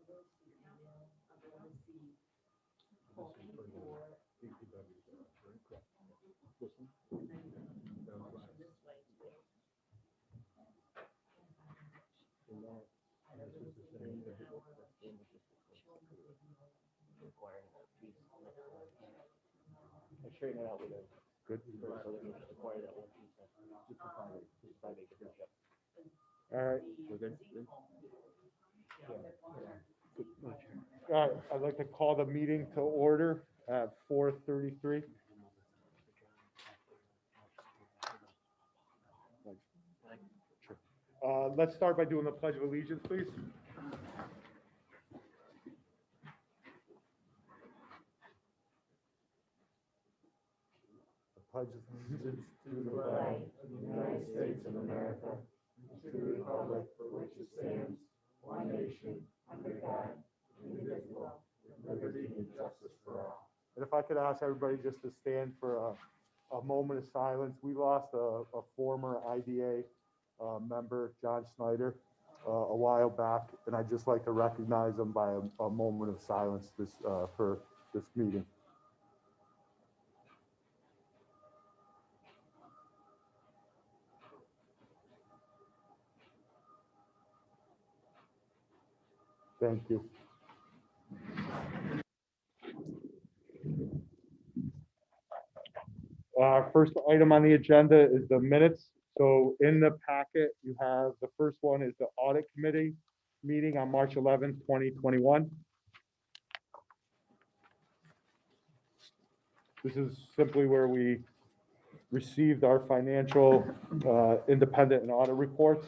I straighten it out with a Good. so that we just acquire that one piece. Just for 5 acres. Just 5 acres. Yep. All right. We're good. All right. I'd like to call the meeting to order at 4:33. Let's start by doing the Pledge of Allegiance, please. The Pledge of Allegiance To the flag of the United States of America, and to the republic for which it stands, one nation, under God, indivisible, with liberty and justice for all. And if I could ask everybody just to stand for a moment of silence. We lost a former IDA member, John Snyder, a while back, and I'd just like to recognize him by a moment of silence for this meeting. Thank you. First item on the agenda is the minutes. So in the packet, you have, the first one is the audit committee meeting on March 11th, 2021. This is simply where we received our financial independent and audit reports.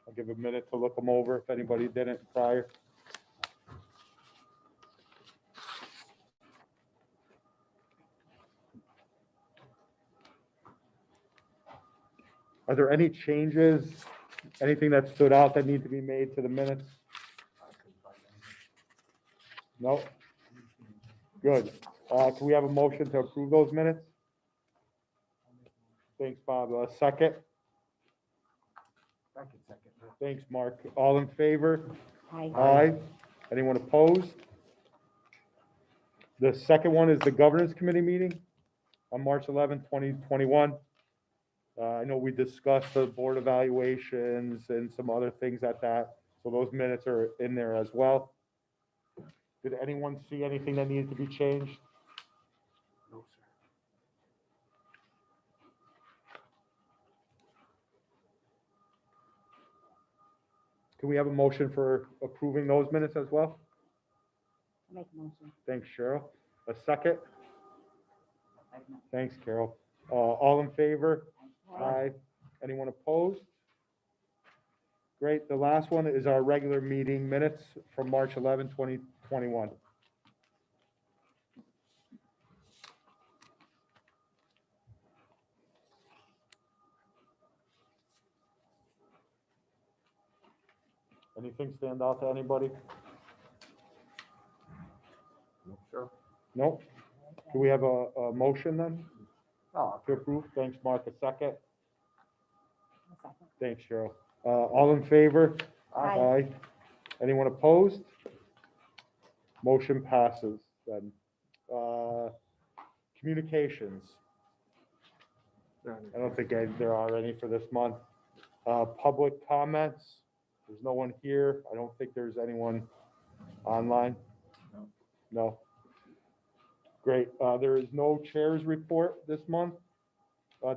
I'll give a minute to look them over if anybody didn't prior. Are there any changes, anything that stood out that need to be made to the minutes? No? Good. Can we have a motion to approve those minutes? Thanks, Bob. Second? Thanks, Mark. All in favor? Aye. Aye. Anyone opposed? The second one is the governance committee meeting on March 11th, 2021. I know we discussed the board evaluations and some other things at that, so those minutes are in there as well. Did anyone see anything that needed to be changed? No, sir. Can we have a motion for approving those minutes as well? I'll make a motion. Thanks, Cheryl. A second? Thanks, Carol. All in favor? Aye. Anyone opposed? Great. The last one is our regular meeting minutes from March 11, 2021. Anything stand out to anybody? Sure. No? Do we have a motion then Oh, to approve? Thanks, Mark. A second? A second. Thanks, Cheryl. All in favor? Aye. Anyone opposed? Motion passes then. Communications. I don't think there are any for this month. Public comments. There's no one here. I don't think there's anyone online. No. Great. There is no chair's report this month.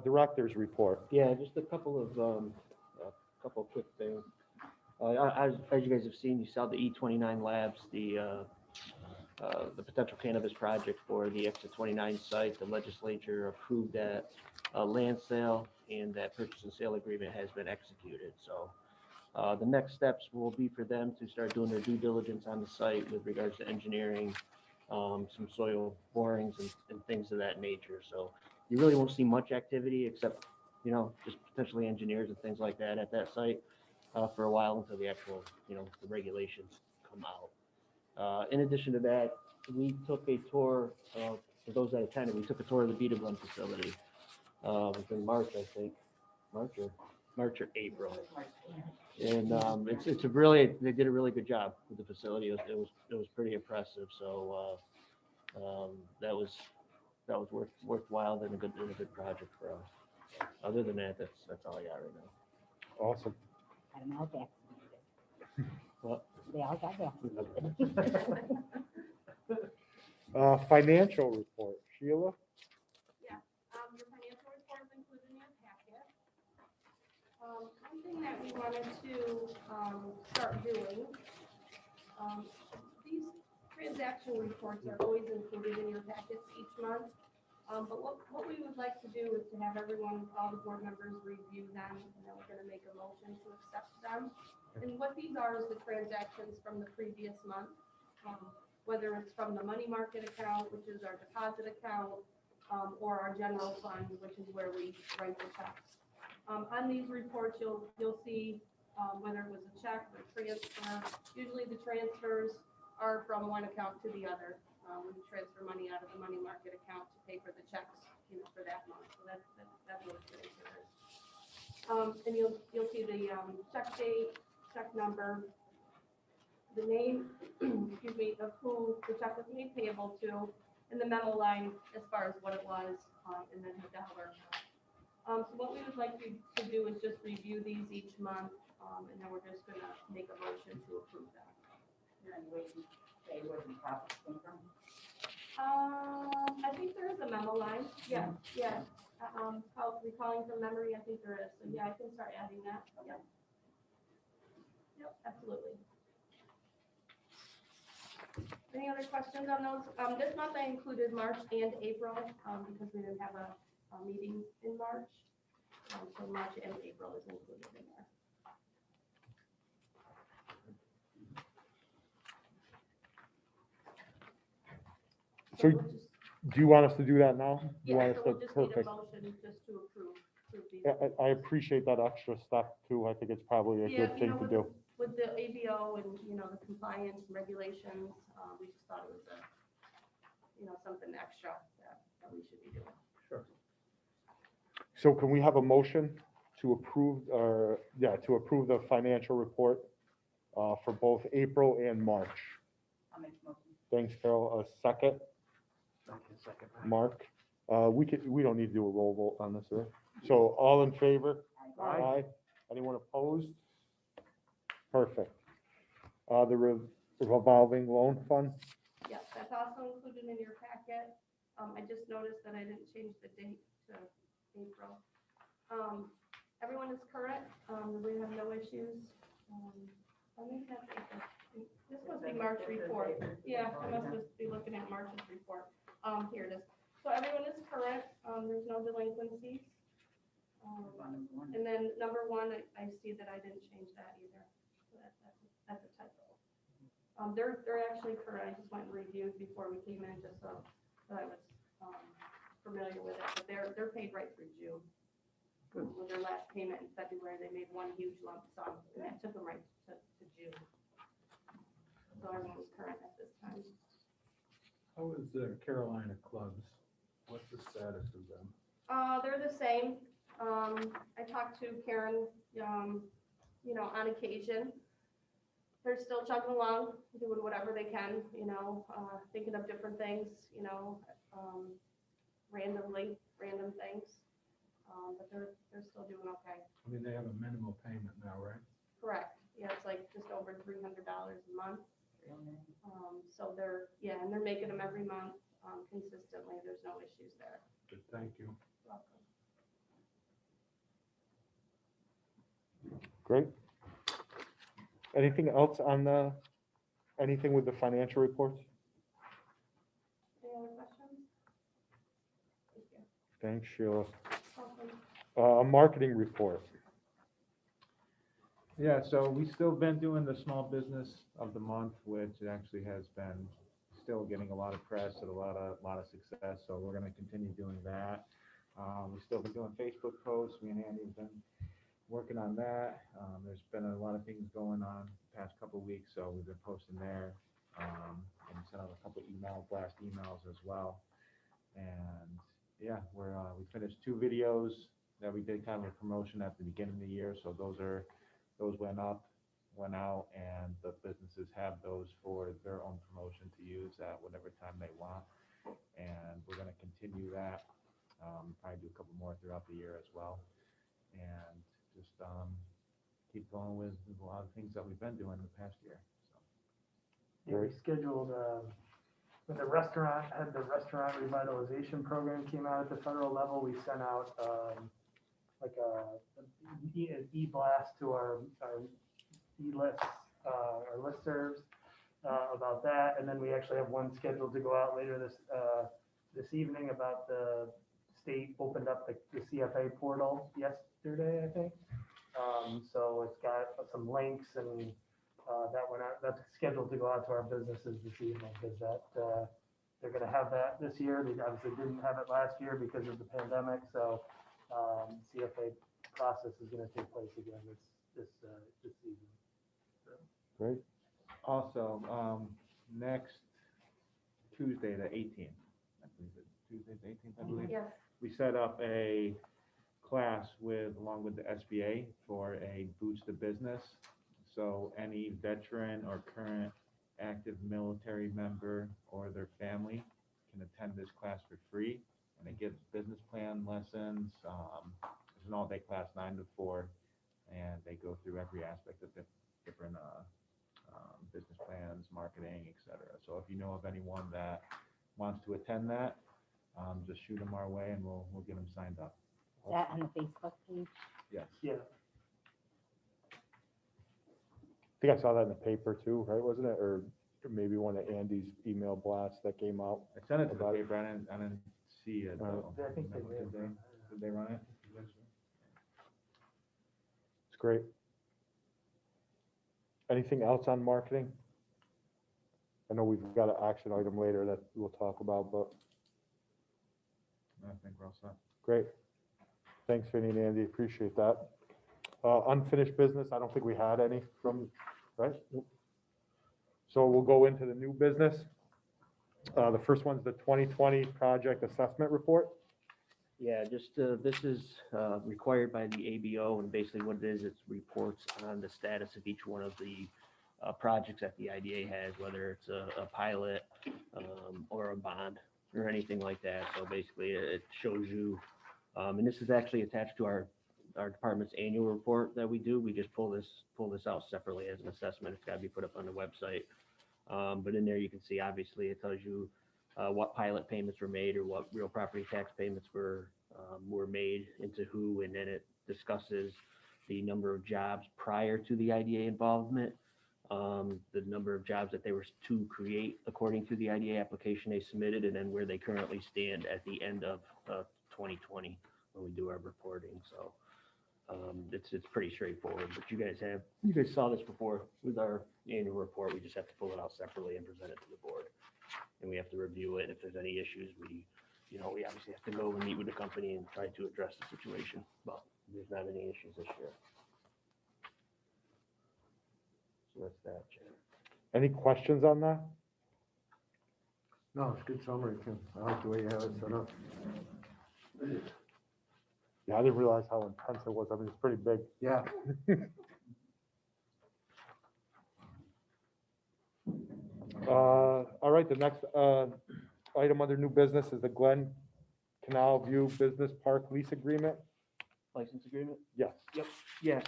Director's report. Yeah, just a couple of quick things. As you guys have seen, you saw the E29 Labs, the potential cannabis project for the Exit 29 site. The legislature approved that land sale, and that purchase and sale agreement has been executed. So the next steps will be for them to start doing their due diligence on the site with regards to engineering, some soil borings and things of that nature. So you really won't see much activity except, just potentially engineers and things like that at that site for a while until the actual, the regulations come out. In addition to that, we took a tour, for those that attended, we took a tour of the Beta Run facility within March, I think. March or March or April. And it's a really, they did a really good job with the facility. It was pretty impressive. So that was worthwhile and a good project for us. Other than that, that's all I got right now. Awesome. Got 'em all vaccinated. Well, They all got vaccinated. Financial report, Sheila? Your financial report is included in your packet. One thing that we wanted to start doing, these transaction reports are always included in your packets each month. But what we would like to do is to have everyone, all the board members review them, and then we're gonna make a motion to accept them. And what these are is the transactions from the previous month, whether it's from the money market account, which is our deposit account, or our general fund, which is where we write the checks. On these reports, you'll see whether it was a check or transfer. Usually the transfers are from one account to the other. We transfer money out of the money market account to pay for the checks, for that month. So that's what it's transfers. And you'll see the check date, check number, the name, excuse me, of who the check was made payable to, and the memo line as far as what it was, and then the dollar amount. So what we would like to do is just review these each month, and then we're just gonna make a motion to approve them. Say where the profits came from. I think there is a memo line, yeah. Recalling from memory, I think there is, so yeah, I can start adding that, yep. Yep, absolutely. Any other questions on those? This month I included March and April, because we didn't have a meeting in March. So March and April is included in there. So we'll just- do you want us to do that now? You Yeah, want so us we'll to- just need a Perfect. motion just to approve these. I appreciate that extra step too. I think it's probably a Yeah, good thing to with do. with the ABO and, the compliance and regulations, we just thought it was something extra that we should be doing. So can we have a motion to approve, to approve the financial report for both April and March? I'll make a motion. Thanks, Carol. A second, Second. Mark. We don't need to do a roll vote on this, right? So all in favor? Aye. Anyone opposed? Perfect. The revolving loan fund? Yes, that's also included in your packet. I just noticed that I didn't change the date to April. Everyone is current. We have no issues. I think that's April. This must be March report. Yeah, I must just be looking at March's report. Here it is. So everyone is current. There's no delinquencies. And then number one, I see that I didn't change that either. So that's a typo. They're actually current. I just went and reviewed before we came in, just so that I was familiar with it. But they're paid right through June. With their last payment in February, they made one huge lump sum, and that took them right to June. So everyone was current at this time. How is the Carolina clubs? What's the status of them? They're the same. I talked to Karen, on occasion. They're still chugging along, doing whatever they can, thinking of different things, random things. But they're still doing okay. I mean, they have a minimal payment now, right? Correct. Yeah, it's like just over $300 a month. So they're making them every month, consistently. There's no issues there. Good, thank you. Welcome. Great. Anything else on anything with the financial reports? Any other questions? Thank you. Thanks, Sheila. Welcome. A marketing report. Yeah, so we still been doing the small business of the month, which actually has been still getting a lot of press and a lot of success. So we're going to continue doing that. We've still been doing Facebook posts. Me and Andy have been working on that. There's been a lot of things going on the past couple of weeks, so we've been posting there. And sent out a couple blast emails as well. And yeah, we finished 2 videos that we did kind of a promotion at the beginning of the year, so those went out, and the businesses have those for their own promotion to use at whatever time they want. And we're gonna continue that, probably do a couple more throughout the year as well. And just, keep going with a lot of things that we've been doing the past year, so. Yeah, we scheduled, when the restaurant revitalization program came out at the federal level, we sent out, like an e-blast to our e-list, our listservs, about that. And then we actually have one scheduled to go out later this evening about the state opened up the CFA portal yesterday, I think. So it's got some links and, that went out, that's scheduled to go out to our businesses this evening, because they're gonna have that this year. They obviously didn't have it last year because of the pandemic, so, CFA process is gonna take place again this season. Great. Also, next Tuesday, the 18th, I believe it's Tuesday, the 18th, I believe. Yes. We set up a class along with the SBA for a Boots to Business. So any veteran or current active military member or their family can attend this class for free. And it gives business plan lessons. It's an all-day class, 9 to 4, and they go through every aspect of different business plans, marketing, etc. So if you know of anyone that wants to attend that, just shoot them our way and we'll get them signed up. Is that on the Facebook page? Yes. Yeah, I think I saw that in the paper too, right, wasn't it? Or maybe one of Andy's email blasts that came out. I sent it to the About it. paper. I didn't see it though. I think they Did did. Did they run it? It's great. Anything else on marketing? I know we've got an action item later that we'll talk about, but I think we're all set. great. Thanks, Vinny and Andy, appreciate that. Unfinished business, I don't think we had any from, right? So we'll go into the new business. The first one's the 2020 project assessment report. Yeah, just, this is required by the ABO, and basically what it is, it's reports on the status of each one of the projects that the IDA has, whether it's a pilot or a bond or anything like that. So basically, it shows you, and this is actually attached to our department's annual report that we do. We just pull this out separately as an assessment. It's got to be put up on the website. But in there, you can see, obviously, it tells you what pilot payments were made or what real property tax payments were made into who, and then it discusses the number of jobs prior to the IDA involvement, the number of jobs that they were to create according to the IDA application they submitted, and then where they currently stand at the end of 2020 when we do our reporting. So it's pretty straightforward, but you guys saw this before with our annual report. We just have to pull it out separately and present it to the board, and we have to review it. If there's any issues, we obviously have to go and meet with the company and try to address the situation, but there's not any issues this year. So that's that, Chair. Any questions on that? No, it's a good summary, Tim. I like the way you have it set up. Yeah, I didn't realize how intense it was. I mean, it's pretty big. Yeah. All right, the next item under new business is the Glen Canal View Business Park lease agreement. License agreement? Yes. Yes,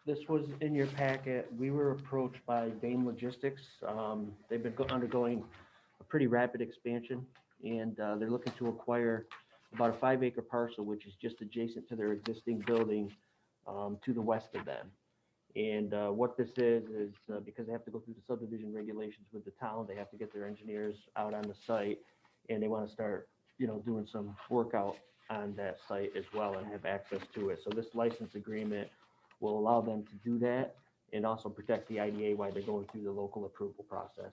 this was in your packet. We were approached by Dame Logistics. They've been undergoing a pretty rapid expansion, and they're looking to acquire about a 5-acre parcel, which is just adjacent to their existing building to the west of them. And what this is because they have to go through the subdivision regulations with the town, they have to get their engineers out on the site, and they want to start, doing some work out on that site as well and have access to it. So this license agreement will allow them to do that and also protect the IDA while they're going through the local approval process.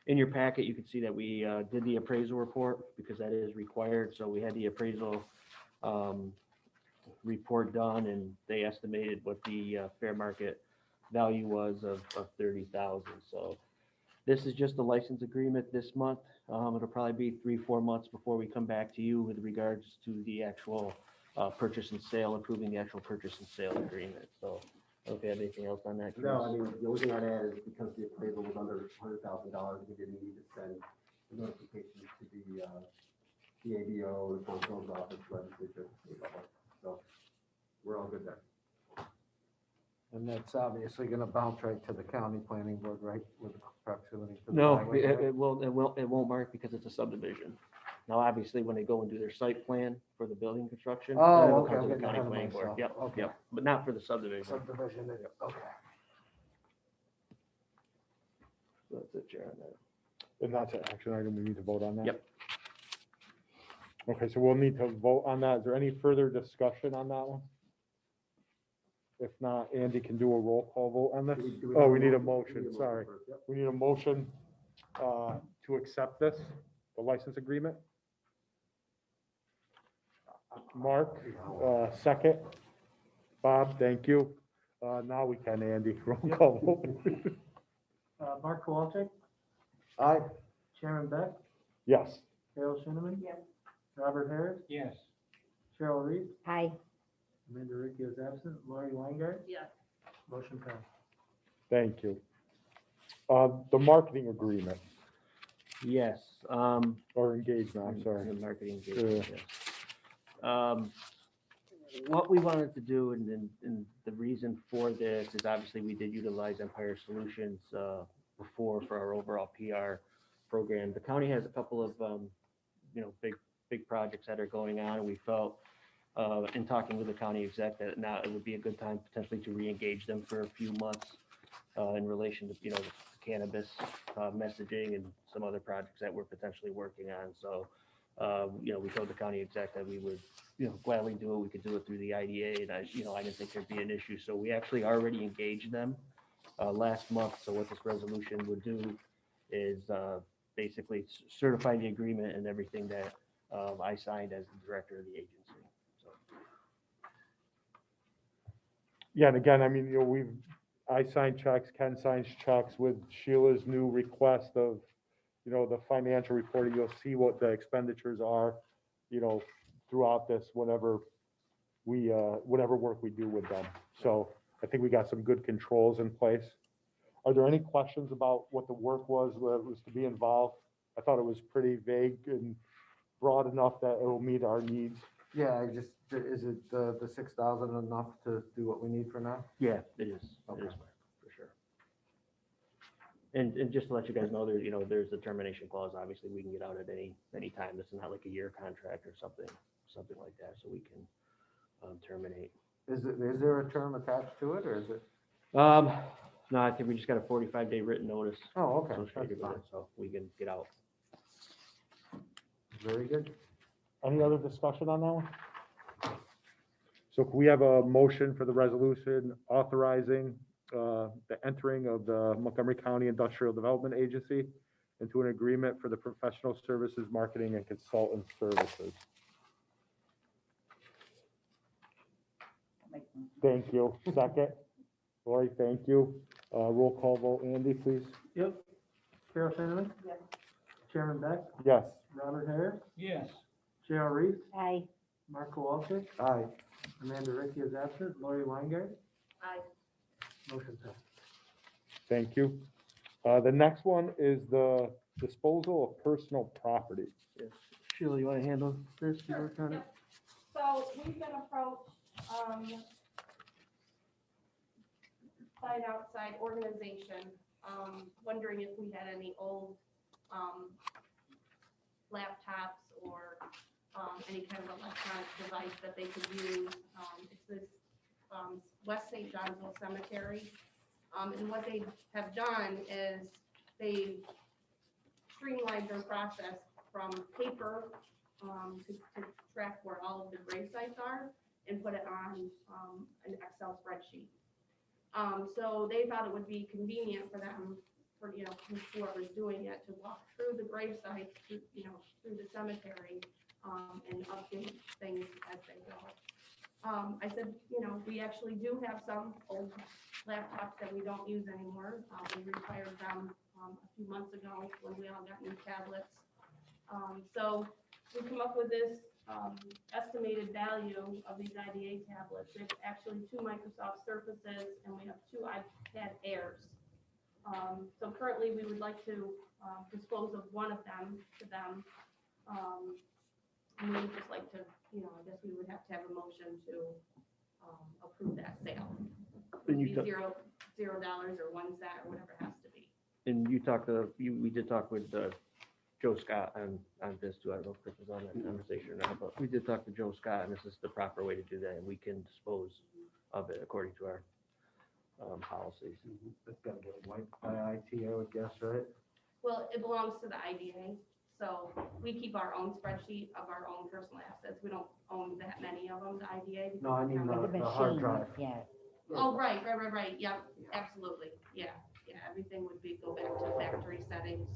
In your packet, you can see that we did the appraisal report because that is required. So we had the appraisal report done, and they estimated what the fair market value was of 30,000. So this is just a license agreement this month. It'll probably be 3-4 months before we come back to you with regards to the actual purchase and sale, approving the actual purchase and sale agreement. So I don't know if you have anything else on that, Chris? No, I mean, the only thing I'd add is because the appraisal was under $100,000, we didn't need to send the notification to the ABO, the control's office, legislature, state level. So we're all good there. And that's obviously gonna bounce right to the county planning board, right, with the proximity to the No, highway, right? it won't, Mark, because it's a subdivision. Now, obviously, when they go and do their site plan for the building construction, then Oh, it'll okay, come to I'm the getting county ahead of planning board. myself. Yep, Okay. yep, but not for the subdivision. Subdivision, okay. So that's it, Chair, on that. And that's an action item, we need to vote on that? Yep. Okay, so we'll need to vote on that. Is there any further discussion on that one? If not, Andy can do a roll call vote on this. Do Oh, have we need a We motion, need a sorry. first, yep. We need a motion to accept this, the license agreement. Mark, second. Bob, thank you. Now we can, Andy, roll call vote. Mark Kowalczyk, Aye. Chairman Beck, Yes. Carol Shinneman, Yes. Robert Harris, Yes. Cheryl Reed, Hi. Amanda Ricky is absent, Lori Weingart, Yes. motion passed. Thank you. The marketing agreement Yes, or engagement, I'm sorry. The marketing engagement, yes. What we wanted to do, and the reason for this is obviously we did utilize Empire Solutions before for our overall PR program. The county has a couple of, big projects that are going on, and we felt, in talking with the county exec, that now it would be a good time potentially to re-engage them for a few months in relation to, cannabis messaging and some other projects that we're potentially working on. So, we told the county exec that we would, gladly do it. We could do it through the IDA, and I didn't think there'd be an issue. So we actually already engaged them last month. So what this resolution would do is basically certify the agreement and everything that I signed as the director of the agency. So. Yeah, and again, I mean, I sign checks, Ken signs checks with Sheila's new request of, the financial reporting. You'll see what the expenditures are, throughout this, whatever work we do with them. So I think we got some good controls in place. Are there any questions about what the work was, where it was to be involved? I thought it was pretty vague and broad enough that it will meet our needs. Yeah, is it the 6,000 enough to do what we need for now? Yeah, it is. Okay. It is, for sure. And just to let you guys know, there's the termination clause. Obviously, we can get out at any time. This is not like a year contract or something like that, so we can terminate. Is there a term attached to it, or is it? No, I think we just got a 45-day written notice Oh, okay, associated that's with fine. it, so we can get out. Very good. Any other discussion on that one? So can we have a motion for the resolution authorizing the entering of the Montgomery County Industrial Development Agency into an agreement for the professional services, marketing, and consultant services? Thank you. Second. Lori, thank you. Roll call vote. Andy, please. Yep. Carol Shinneman, Yes. Chairman Beck, Yes. Robert Harris, Yes. Cheryl Reed, Hi. Mark Kowalczyk, Aye. Amanda Ricky is absent, Lori Weingart, Hi. motion passed. Thank you. The next one is the disposal of personal property. Yes. Sheila, you want to handle this? You Sure, work on it? yep. So we've been approached, by an outside organization, wondering if we had any old, laptops or, any kind of electronic device that they could use. It's this, West St. Johnsville Cemetery. And what they have done is they've streamlined their process from paper, to track where all of the grave sites are and put it on, an Excel spreadsheet. So they thought it would be convenient for them, for, whoever's doing it, to walk through the grave sites, through the cemetery, and update things as they go. I said, we actually do have some old laptops that we don't use anymore. We retired them, a few months ago when we all got new tablets. So we come up with this estimated value of these IDA tablets. We have actually 2 Microsoft Surfaces and we have 2 iPad Airs. So currently, we would like to dispose of one of them to them. And we would just like to, I guess we would have to have a motion to approve that sale. And It'd you be took- $0 or 1 cent or whatever it has to be. And we did talk with Joe Scott on this too. I don't know if Chris was on that conversation or not, but we did talk to Joe Scott, and this is the proper way to do that, and we can dispose of it according to our policies. It's gotta get wiped by IT, I would guess, right? Well, it belongs to the IDA, so we keep our own spreadsheet of our own personal assets. We don't own that many of them, the IDA. No, I mean because the hard drive. Yeah, Oh, right, yep, absolutely, yeah, everything would go back to factory settings.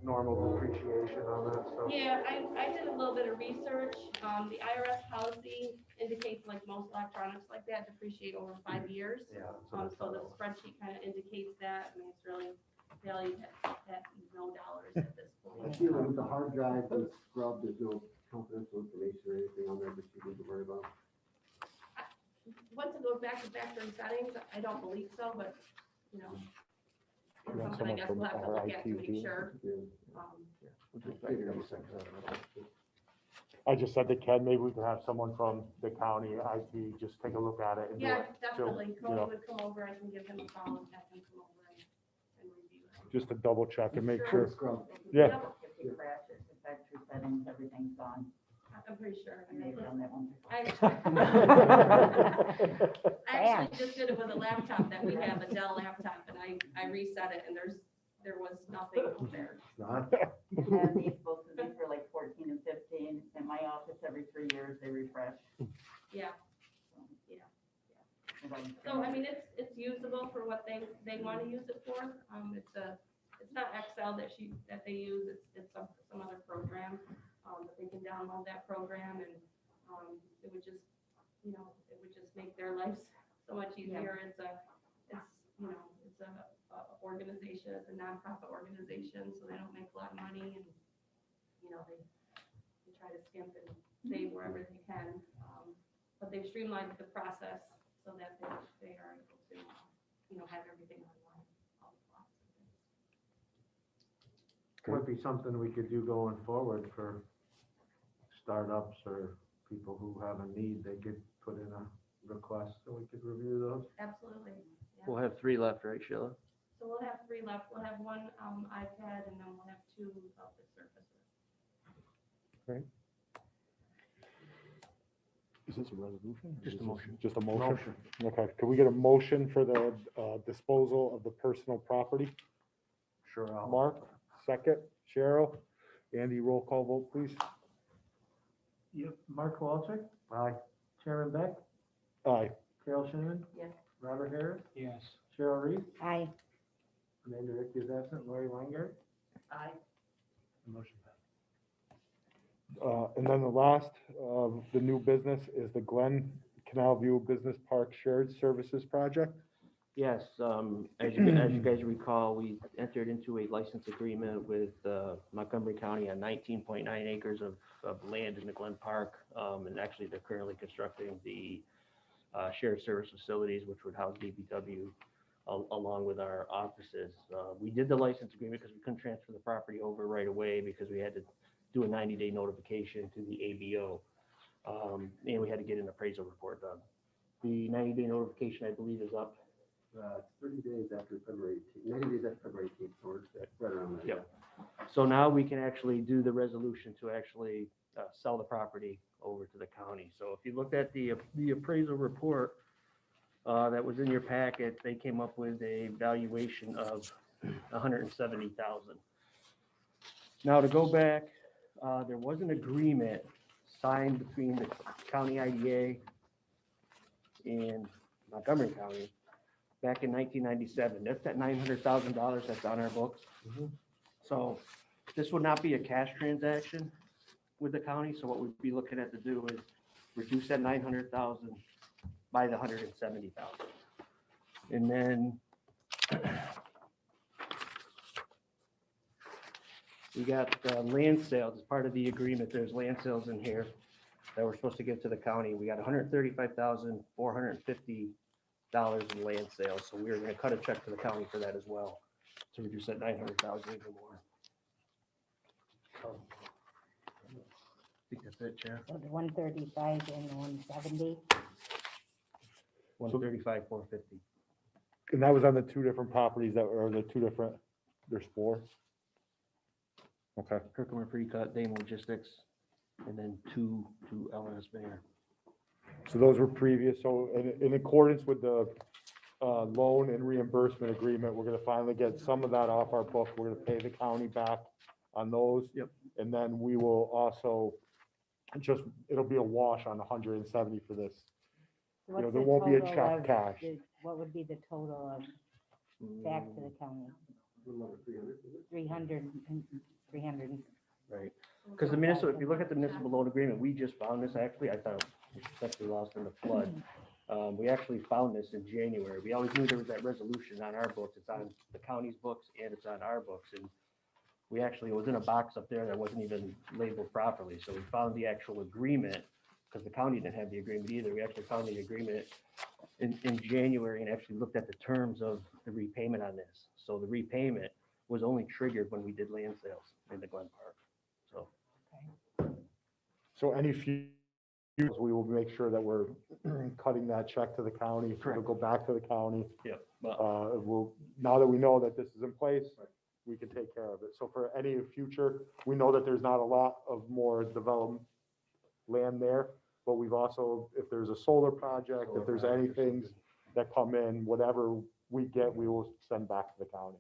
Normal depreciation on that stuff. Yeah, I did a little bit of research, the IRS policy indicates like most electronics like that depreciate over 5 years. Yeah. that's what I So the thought. spreadsheet kind of indicates that, I mean, it's really valued at no dollars at this I point. feel like with the hard drive and scrub, there's no confidential information or anything on there that you need to worry about. Once it goes back to factory settings, I don't believe so, but, it's You want something I someone guess from we'll have to our look at to IT make team? sure. Yeah. We'll just back it up. I just said to Ken, maybe we can have someone from the county IT just take a look at it and do Yeah, it, definitely, you Cody know. would come over, I can give him a call and have him come over and review it. just to double check and make Sure. sure. Scrub. Yeah. Yep, If you crash it, the factory settings, everything's gone. I'm pretty sure. I may have done that one. I Bam. actually just did it with a laptop that we have, a Dell laptop, and I reset it, and there was nothing out there. Not- And these books, these were like 14 and 15. In my office, every 3 years, they refresh. Yeah, And I'm- so I mean, it's usable for what they want to use it for. It's not Excel that they use, it's some other program, that they can download that program, and, it would just, make their lives so much easier. It's a organization, it's a nonprofit organization, so they don't make a lot of money, and, they try to skimp and save wherever they can. But they've streamlined the process so that they are able to, have everything online, all the plots and things. Might be something we could do going forward for startups or people who have a need. They could put in a request so we could review those. Absolutely, yeah. We'll have 3 left, right, Sheila? So we'll have 3 left. We'll have 1 iPad, and then we'll have 2 of the Surfaces. Is this a resolution? or Just is a this motion. Just a motion? Okay, can we get a motion for the disposal of the personal property? Sure. Mark, second, Cheryl, Andy, roll call vote, please. Yep, Mark Waltrip, Aye. Chairman Beck, Aye. Carol Shinniman. Yes. Robert Harris, Yes. Cheryl Reed, aye, Amanda Ricky is absent, Lori Weingart. Aye. Motion passed. And then the last, the new business is the Glen Canal View Business Park Shared Services Project. Yes, as you guys recall, we entered into a license agreement with Montgomery County on 19.9 acres of land in the Glen Park. And actually, they're currently constructing the shared service facilities, which would house DPW along with our offices. We did the license agreement because we couldn't transfer the property over right away because we had to do a 90-day notification to the ABO. And we had to get an appraisal report done. The 90-day notification, I believe, is up. 30 days after February 18th, 90 days after February 18th, so we're right around that. Yep. So now we can actually do the resolution to actually sell the property over to the county. So if you looked at the appraisal report that was in your packet, they came up with a valuation of $170,000. Now to go back, there was an agreement signed between the county IDA and Montgomery County back in 1997. That's that $900,000 that's on our books. So this would not be a cash transaction with the county. So what we'd be looking at to do is reduce that 900,000 by the 170,000. And then We got land sales as part of the agreement. There's land sales in here that we're supposed to give to the county. We got $135,450 in land sales, so we're gonna cut a check to the county for that as well, to reduce that 900,000 even more. I think that's it, Chair. So the 135 and the 170. 135,450. And that was on the two different properties that were the two different, there's four? Okay, Herkimer Pre-Cut, Dame Logistics, and then two to LNS Mayor. so those were previous, so in accordance with the loan and reimbursement agreement, we're gonna finally get some of that off our book. We're gonna pay the county back on those. Yep. And then we will also, it'll be a wash on 170 for this. So what's there the won't be a total check of cash. What would be the total of back to the county? 300, 300. Right, because the municipal, if you look at the municipal loan agreement, we just found this, actually, I thought it was essentially lost in the flood. We actually found this in January. We always knew there was that resolution on our books. It's on the county's books and it's on our books. And we actually, it was in a box up there that wasn't even labeled properly. So we found the actual agreement, because the county didn't have the agreement either. We actually found the agreement in January and actually looked at the terms of the repayment on this. So the repayment was only triggered when we did land sales in the Glen Park. So, So any few, we will make sure that we're cutting that check to the county. It'll Correct. go back to the county. yeah, but Now that we know that this is in place, we can take care of it. So for any future, we know that there's not a lot of more development land there, but we've also, if there's a solar project, if there's any things that come in, whatever we get, we will send back to the county.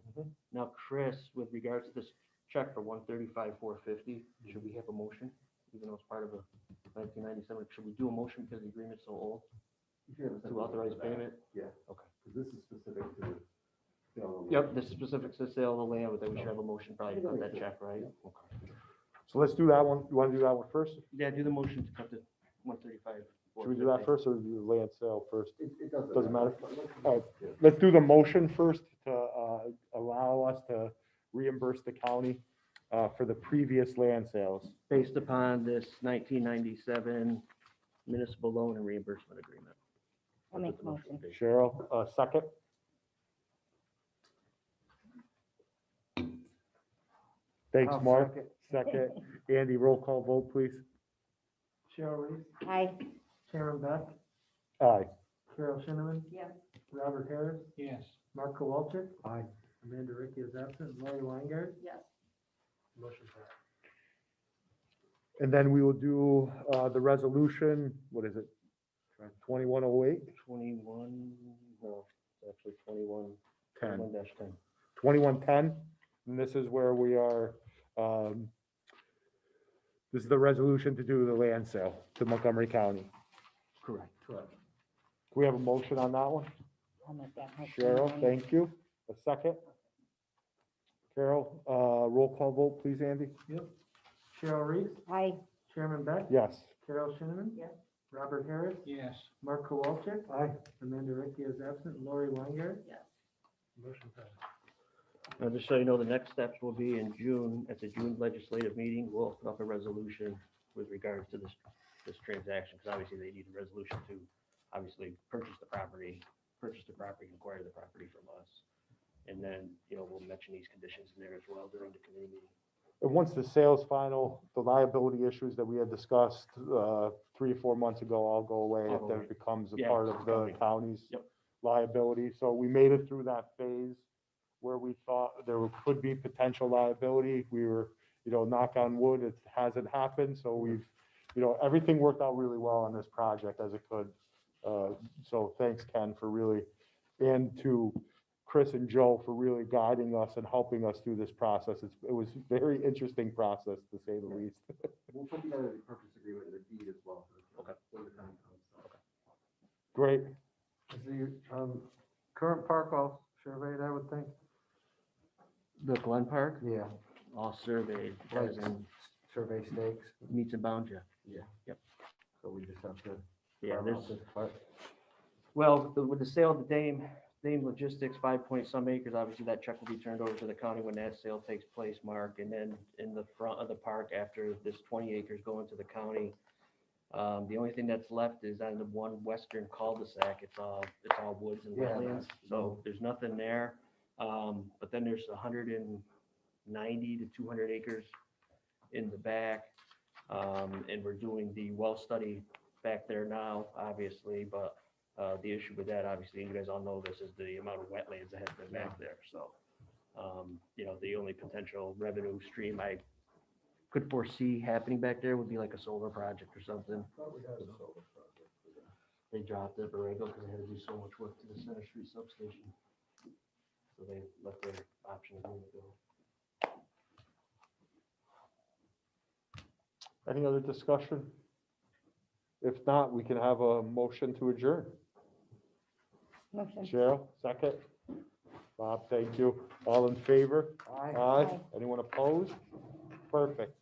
now, Chris, with regards to this check for 135,450, should we have a motion? Even though it's part of a 1997, should we do a motion because the agreement's so old to authorize payment? Yeah. Okay. Because this is specific to. Yep, this is specific to the sale of the land, but then we should have a motion probably to cut that check, right? Okay. So let's do that one. You want to do that one first? Yeah, do the motion to cut the 135. Should we do that first or do the land sale first? It doesn't. Doesn't matter. But let's- All right. yeah. Let's do the motion first to allow us to reimburse the county for the previous land sales. Based upon this 1997 municipal loan and reimbursement agreement. I'll make the motion. Cheryl, second. Thanks, I'll Mark. Second. Andy, roll call vote, please. Cheryl Reese, Aye. Chairman Beck, Aye. Carol Shinneman, Yes. Robert Harris, Yes. Mark Kowalczyk, Aye. Amanda Ricky is absent, Lori Weingart, Yes. motion passed. And then we will do the resolution, what is it? 2108? 21, no, it's actually 21, 10. 21-10. 2110, and this is where we are, this is the resolution to do the land sale to Montgomery County. Correct. Can we have a motion on that one? I'll make that motion. Cheryl, thank you. A second? Carol, roll call vote, please, Andy? Cheryl Reese, Aye. Chairman Beck, Yes. Carol Shinneman, Yes. Robert Harris, Yes. Mark Kowalczyk, Aye. Amanda Ricky is absent, Lori Weingart, Yes. motion passed. Now, just so you know, the next steps will be in June, at the June legislative meeting, we'll open up a resolution with regards to this transaction, because obviously they need a resolution to obviously purchase the property, and acquire the property from us. And then, we'll mention these conditions in there as well during the committee meeting. And once the sale's final, the liability issues that we had discussed 3 or 4 months ago all go away. All go Then away. it becomes a Yeah, part it's of the county. county's Yep. liability. So we made it through that phase where we thought there could be potential liability. We were, knock on wood, it hasn't happened. So we've, everything worked out really well on this project as it could. So thanks, Ken, for really, and to Chris and Joe for really guiding us and helping us through this process. It was a very interesting process, to say the least. We'll put together the purchase agreement and the deed as well. Okay. When the time comes. So. Great. Is the current park all surveyed, I would think? The Glen Park, Yeah. all surveyed, as in Survey stakes, meets and bounds, so we just have to. Yeah, carve out there's, this part. well, with the sale of the Dame Same logistics, 5 point some acres. Obviously, that check will be turned over to the county when that sale takes place, Mark. And then in the front of the park, after this 20 acres going to the county, the only thing that's left is on the one western cul-de-sac. It's all woods and Yeah, wetlands, so there's nothing there. But then there's 190 to 200 acres in the back. And we're doing the well study back there now, obviously, but the issue with that, obviously, and you guys all know this, is the amount of wetlands that have been back there, so. The only potential revenue stream I could foresee happening back there would be like a solar project or something. They dropped it, Borrego, because they had to do so much work to the Center Street substation. So they let their option go. Any other discussion? If not, we can have a motion to adjourn. Motion. Cheryl, second. Bob, thank you. All in favor? Aye. Aye. Anyone opposed? Perfect.